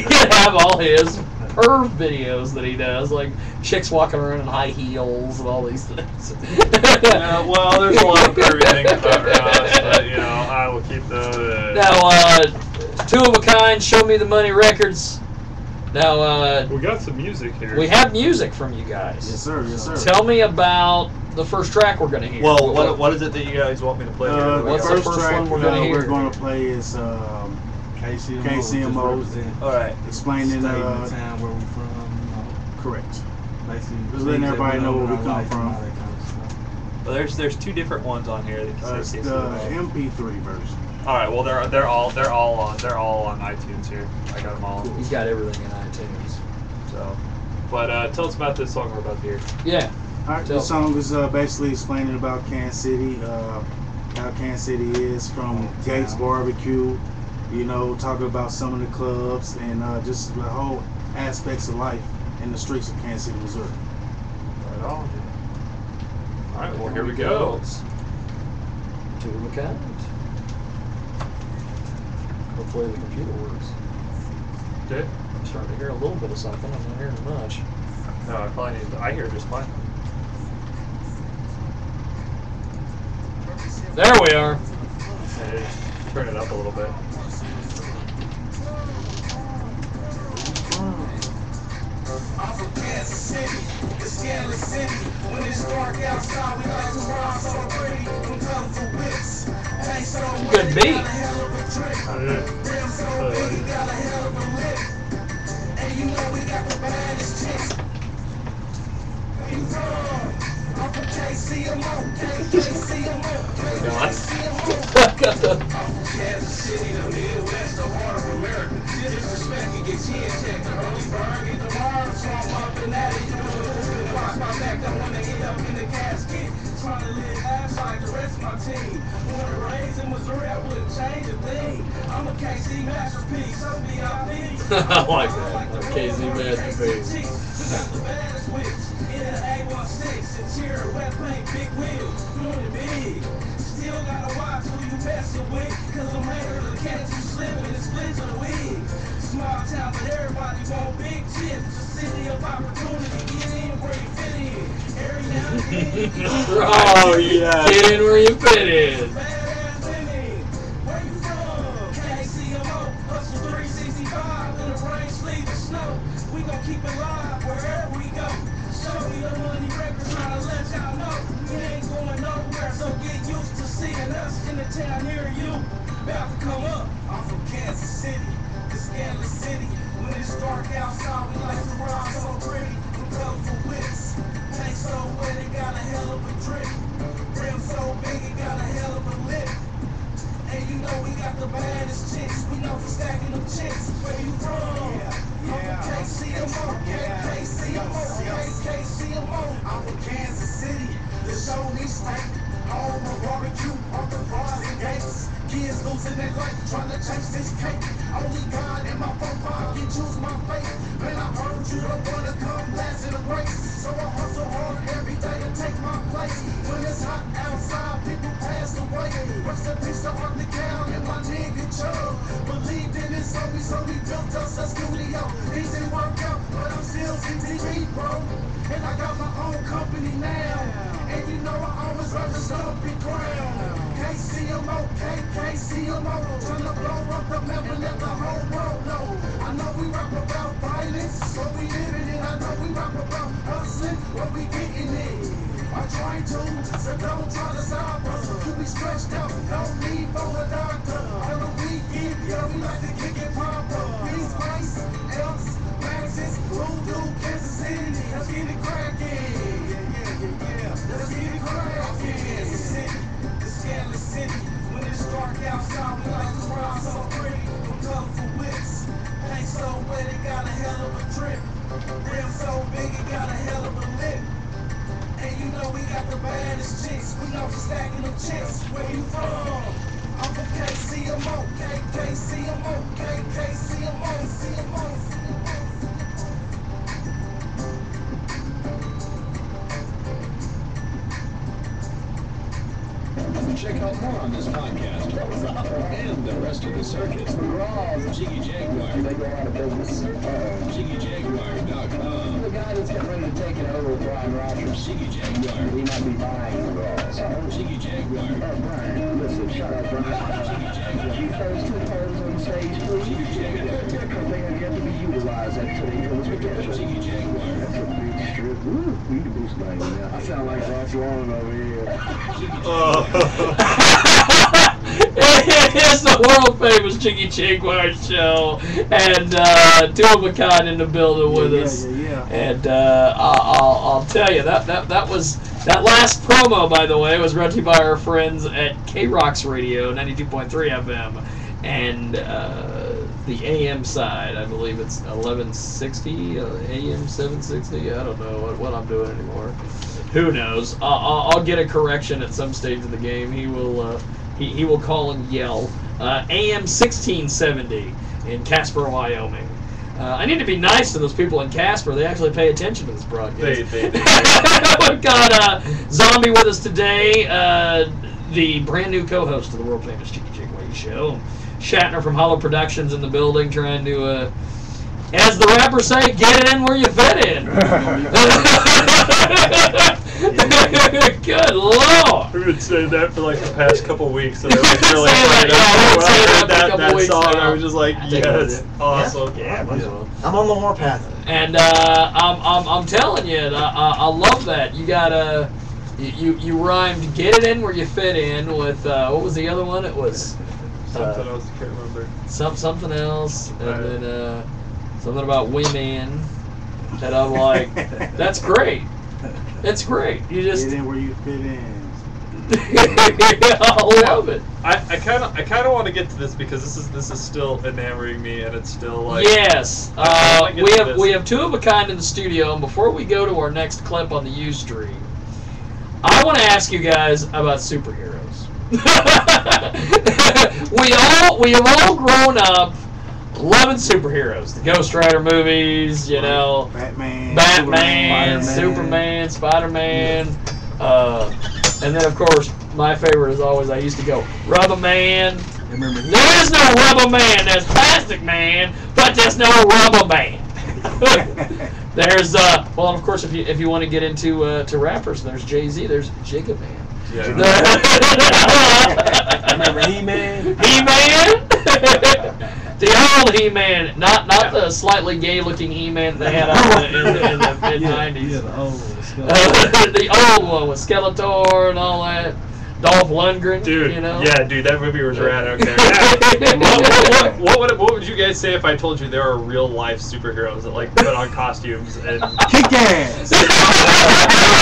can have all his perv videos that he does, like chicks walking around in high heels and all these things. Yeah, well, there's a lot of pervy things about Ross, but you know, I will keep those. Now, Two of a Kind, Show Me the Money Records. Now, we got some music here. we have music from you guys. Yes, sir. Yes, sir. Tell me about the first track we're going to hear. Well, what is it that you guys want me to play here? What's the the first first track one we're gonna hear? we're going to play is KCMO. All right. Explaining the town where we from. Correct. Basically, Just letting everybody know where we come from. Well, there's two different ones on here. That It's the MP3 version. All right. Well, they're all on iTunes here. I got them all. He's got everything in iTunes. So, but tell us about this song we're about to hear. Yeah. All right, the song is basically explaining about Kansas City, how Kansas City is from Gates Barbecue, you know, talking about some of the clubs and just the whole aspects of life in the streets of Kansas City, Missouri. Right on. All right, well, here we go. Two of a Kind. Hopefully the computer works. Good. I'm starting to hear a little bit of something. I'm not hearing much. No, I probably need. I hear it just fine. There we are. Okay, turn it up a little bit. I'm from Kansas City, the scandalous city. When it's dark outside, we like to ride so pretty. From colorful whips, tank so Good beat. got a hell of a trick. Rim so big, he got a hell of a lip. And you know we got the baddest chicks. Where you from? I'm from KCMO, KCMO, KCMO. I'm from Kansas City, the Midwest, the heart of America. Disrespect and get chin checked. Early bird, get the word, so I'm up and at it. You know, watch my back, don't wanna end up in the casket. Trying to live life like the rest of my team. Born and raised in Missouri, I wouldn't change a thing. I'm a KC masterpiece, I'm VIP. I like that. A KC masterpiece. We got the baddest whips in an A16, interior, wet paint, big wheels, doing it big. Still gotta watch who you messing with, cause I'm haters will catch you slipping and split to the wig. Small town, but everybody want big chips. The city of opportunity, get in where you fit in. Every now and then, Oh, yeah. Get in where you fit in. badass women. Where you from? KCMO, hustle 365, in the rain, sleet, and snow. We gon' keep it live wherever we go. Show me the money record, tryna let y'all know we ain't going nowhere, so get used to seeing us in the town near you. About to come up. I'm from Kansas City, the scandalous city. When it's dark outside, we like to ride so pretty. From colorful whips, tank so wet, it got a hell of a drip. Rim so big, it got a hell of a lip. And you know we got the baddest chicks. We know for stacking them chicks. Where you from? I'm from KCMO, KCMO, KCMO. I'm from Kansas City, the show me state. Home of barbecue, off the bars and gates. Kids losing their life, trying to chase this cake. Only God and my profile can choose my fate. Man, I heard you don't wanna come last in the race. So I hustle hard every day to take my place. When it's hot outside, people pass away. Rest in peace to Arthur Cow and my nigga Chubb. Believed in it, so we built us a studio. Things didn't work out, but I'm still CTV, bro. And I got my own company now. And you know I always run the stumpy ground. KCMO, KCMO. Tryna blow up the map and let the whole world know. I know we rap about violence, but we living it. I know we rap about hustling, but we getting it. I'm trying to, so don't try to stop us. You be stretched out, no need for a doctor. On the weekend, yeah, we like to kick it proper. These mice, elks, Maxis, Voodoo, Kansas City. Let's get it cracking. Let's get it cracking. Kansas City, the scandalous city. When it's dark outside, we like to ride so pretty. From colorful whips, paint so wet, it got a hell of a drip. Rim so big, it got a hell of a lip. And you know we got the baddest chicks. We know for stacking them chicks. Where you from? I'm from KCMO, KCMO, KCMO, CMO. Check out more on this podcast and the rest of the circus. Jiggy Jaguar. They go out of business. JiggyJaguar.com. The guy that's getting ready to take it over Brian Rogers. Jiggy Jaguar. He might be buying the bras. Jiggy Jaguar. Brian, listen, shut up, Brian. Jiggy Jaguar. Keep those two toes on stage, please. Jiggy Jaguar. Because they have yet to be utilized at today's potential. Jiggy Jaguar. That's a big strip. Ooh, we the boost line now. I sound like Ross Warren over here. It's the world famous Jiggy Jaguar show, and two of a kind in the building with us. And I'll tell you that was that last promo, by the way, was brought to you by our friends at K-Rox Radio 92.3 FM and the AM side. I believe it's 1160 AM 760. I don't know what I'm doing anymore. Who knows? I'll get a correction at some stage of the game. He will call and yell. AM 1670 in Casper, Wyoming. I need to be nice to those people in Casper. They actually pay attention to this broadcast. They We've got Zombie with us today, the brand new co-host of the world famous Jiggy Jaguar show. Shatner from Hollow Productions in the building, trying to, as the rappers say, get it in where you fit in. Good Lord! We've been saying that for like the past couple weeks, and I was really that song. I was just like, yes, awesome. Yeah, I'm on the warpath. And I'm telling you, I love that. You gotta, you rhymed "get it in where you fit in" with what was the other one? It was something else. I can't remember. Something else, and then something about women. And I'm like, that's great. It's great. You just get in where you fit in. I love it. I kind of want to get to this because this is still enamoring me, and it's still like yes. We have two of a kind in the studio, and before we go to our next clip on the Ustream, I want to ask you guys about superheroes. we have all grown up loving superheroes, the Ghost Rider movies, you know, Batman, Superman, Spider-Man, and then of course my favorite is always I used to go Rubber Man. There is no Rubber Man. There's Plastic Man, but there's no Rubber Man. There's well, of course if you want to get into to rappers, there's Jay-Z. There's Jiggy Man. Yeah. Remember He-Man? He-Man. The old He-Man, not the slightly gay-looking He-Man they had in the mid-90s. Yeah, the old one. The old one with Skeletor and all that. Dolph Lundgren, dude. You know? Yeah, dude, that movie was rad. Okay. What would you guys say if I told you there are real life superheroes that like put on costumes and kick ass?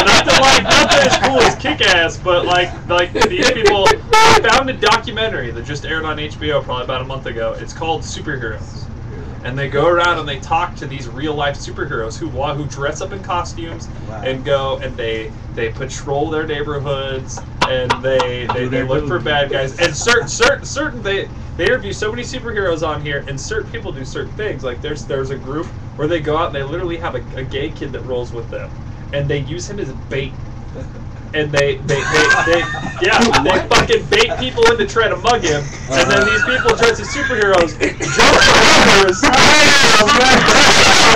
not that as cool as Kick Ass, but like these people. I found a documentary that just aired on HBO probably about a month ago. It's called Superheroes. And they go around and they talk to these real life superheroes who dress up in costumes and go and they patrol their neighborhoods and they look for bad guys and certain they interview so many superheroes on here and certain people do certain things. Like there's a group where they go out and they literally have a gay kid that rolls with them and they use him as bait. And they fucking bait people in to try to mug him, and then these people dressed as superheroes jump the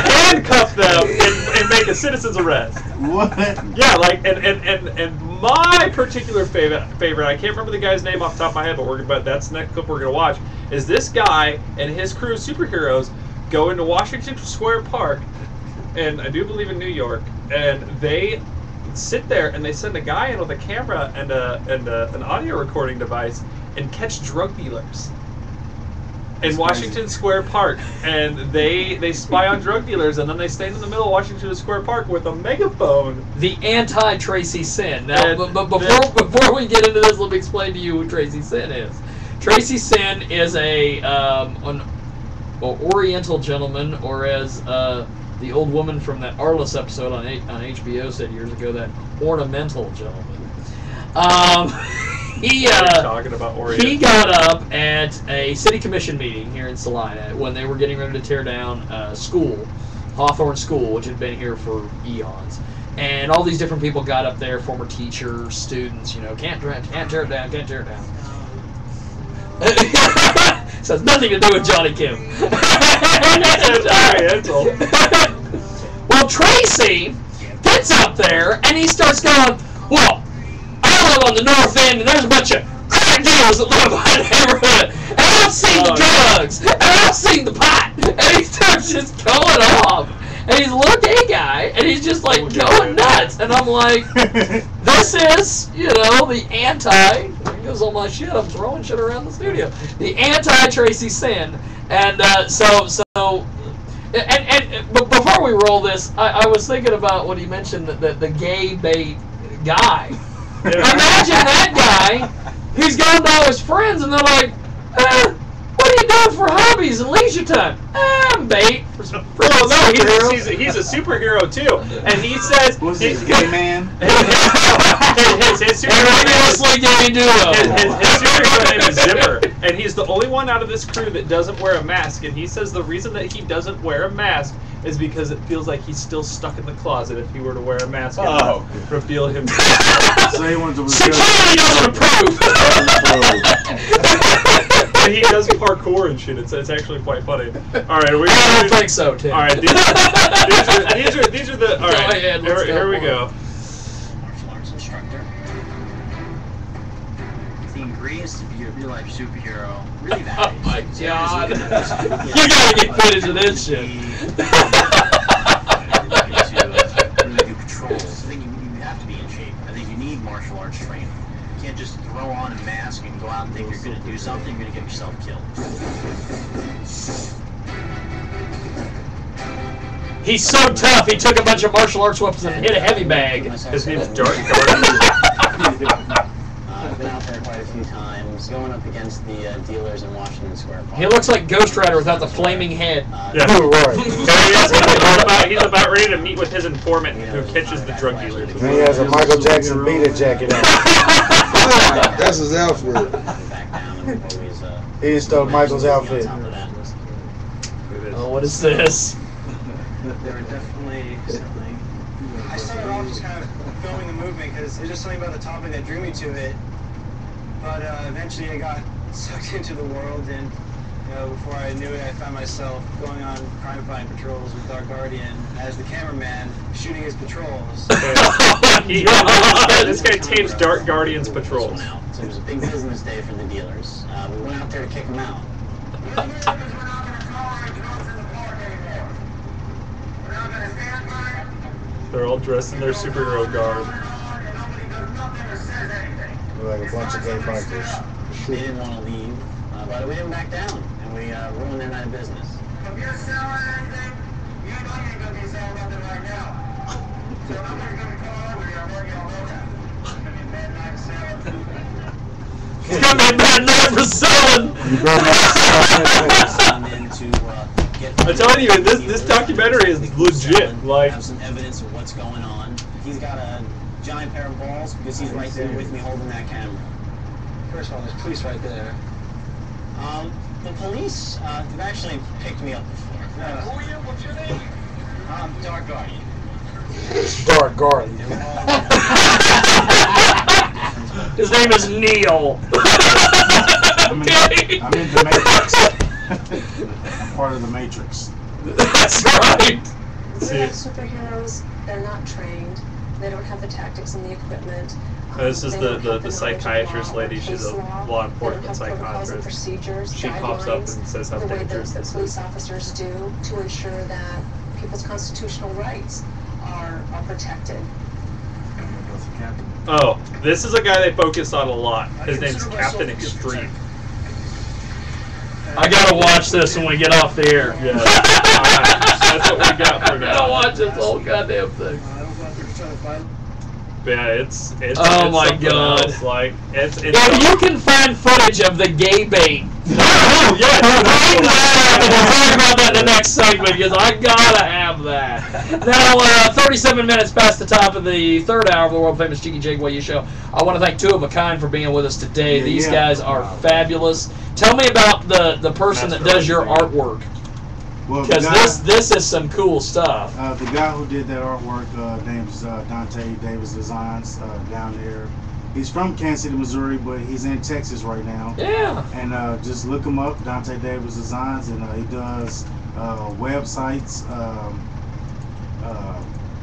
handcuff them, and make a citizen's arrest. What? Yeah, like and my particular favorite, I can't remember the guy's name off the top of my head, but that's the next clip we're gonna watch. Is this guy and his crew of superheroes go into Washington Square Park, and I do believe in New York, and they sit there and they send a guy in with a camera and an audio recording device and catch drug dealers in Washington Square Park, and they spy on drug dealers, and then they stand in the middle of Washington Square Park with a megaphone. The anti-Tracy Sin. Now, but before we get into this, let me explain to you who Tracy Sin is. Tracy Sin is an Oriental gentleman, or as the old woman from that Arliss episode on HBO said years ago, that ornamental gentleman. He got up at a city commission meeting here in Salina when they were getting ready to tear down Hawthorne School, which had been here for eons. And all these different people got up there, former teachers, students, you know, can't tear it down, can't tear it down. So it's nothing to do with Johnny Kim. Well, Tracy gets up there and he starts going, well, I live on the north end and there's a bunch of crack dealers that live in my neighborhood. And I've seen the drugs. And I've seen the pot. And he starts just going off. And he's a little gay guy. And he's just like going nuts. And I'm like, this is, you know, the anti. There goes all my shit. I'm throwing shit around the studio. The anti-Tracy Sin. And but before we roll this, I was thinking about when he mentioned the gay bait guy. Imagine that guy. He's going to all his friends, and they're like, "What are you doing for hobbies and leisure time?" I'm bait for some. Well, no, he's a superhero too, and he says, "Was he a gay man?" His superhero name is Zipper, and he's the only one out of this crew that doesn't wear a mask. And he says the reason that he doesn't wear a mask is because it feels like he's still stuck in the closet if he were to wear a mask and reveal himself. So he wanted to security doesn't approve. And he does parkour and shit. It's actually quite funny. All right, I don't think so, Tim. All right, these are the. All right, ahead, here we go. Martial arts instructor. The ingredients to be a real life superhero really vary. Oh my god! You gotta get footage of this shit. Really do patrols. I think you have to be in shape. I think you need martial arts training. You can't just throw on a mask and go out and think you're going to do something. You're going to get yourself killed. He's so tough. He took a bunch of martial arts weapons and hit a heavy bag. His name's Jaguar. I've been out there quite a few times, going up against the dealers in Washington Square Park. He looks like Ghost Rider without the flaming head. Yeah. He's about ready to meet with his informant who catches the drug dealers. And he has a Michael Jackson beater jacket on. That's his outfit. He stole Michael's outfit. Oh, what is this? There were definitely something. I started off just kind of filming the movement because there's just something about the topic that drew me to it. But eventually I got sucked into the world, and before I knew it, I found myself going on crime-fighting patrols with Dark Guardian as the cameraman shooting his patrols. This guy tapes Dark Guardian's patrols. So it was a big business day for the dealers. We went out there to kick them out. They're all dressed in their superhero garb. Like a bunch of gay bikers. They didn't want to leave, but we didn't back down, and we ruined their night of business. If you're selling anything, you know you're going to be selling nothing right now. So nobody's going to come over here and work on that. It's going to be a bad night selling. It's gonna be a bad night for selling. I'm telling you, this documentary is legit. Like, have some evidence of what's going on. He's got a giant pair of balls because he's right there with me holding that camera. First of all, there's police right there. The police have actually picked me up before. Who are you? What's your name? I'm Dark Guardian. Dark Guardian. His name is Neil. I'm in the Matrix. I'm part of the Matrix. That's right. They're superheroes. They're not trained. They don't have the tactics and the equipment. this is They don't have the knowledge of psychiatrist law, lady. She's a case law They enforcement don't have protocols and psychiatrist. procedures, She pops up guidelines, and says how the way dangerous that this police is. officers do to ensure that people's constitutional rights are protected. Oh, this is a guy they focus on a lot. His name's Captain Extreme. I gotta watch this when we get off the air. Yeah. That's what we got for I gotta now. watch this whole goddamn thing. Yeah, it's Oh my something God. else. Like it's If you can find footage of the gay bait, oh yeah, we'll talk about that in the next segment because I gotta have that. Now, 37 minutes past the top of the third hour of the world famous Jiggy Jaguar show. I want to thank Two of a Kind for being with us today. Yeah, These yeah. guys are fabulous. Tell me about the person that does your artwork. Well, the Because guy, this is some cool stuff. the guy who did that artwork, name's Dante Davis Designs, down there. He's from Kansas City, Missouri, but he's in Texas right now. Yeah. And just look him up, Dante Davis Designs, and he does websites,